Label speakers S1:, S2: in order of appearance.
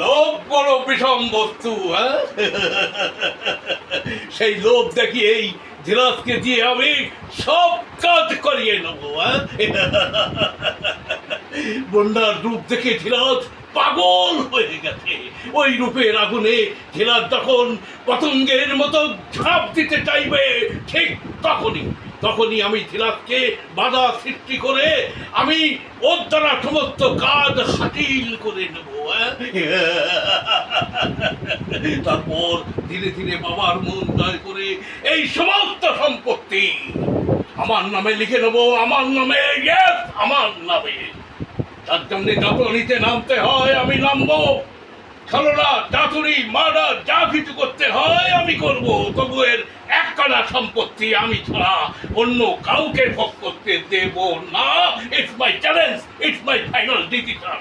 S1: লোভ বড় বিষম বস্তু, হ্যাঁ? সেই লোভ দেখি এই ধীরাজকে দিয়ে আমি সব কাজ করিয়ে নেবো, হ্যাঁ? বন্যার রূপ দেখে ধীরাজ পাগল হয়ে গেছে। ওই রূপের আগুনে ধীরাজ যখন পতঙ্গের মতো ঝাঁপ দিতে চাইবে, ঠিক তখনই আমি ধীরাজকে বাধা সৃষ্টি করে আমি ওর দ্বারা সমস্ত কাজ হাসিল করে নেব, হ্যাঁ? তারপর ধীরে ধীরে বাবার মন জয় করে এই সমস্ত সম্পত্তি আমার নামে লিখে নেবো, আমার নামে, ইয়েস, আমার নামে। তার জন্য যত নিতে নামতে হয় আমি নামবো, ছলনা, চাতুরি, মার্ডার যা কিছু করতে হয় আমি করব, তবু এর একখানা সম্পত্তি আমি ছাড়া অন্য কাউকে ভোগ করতে দেব না। It's my challenge, it's my final decision.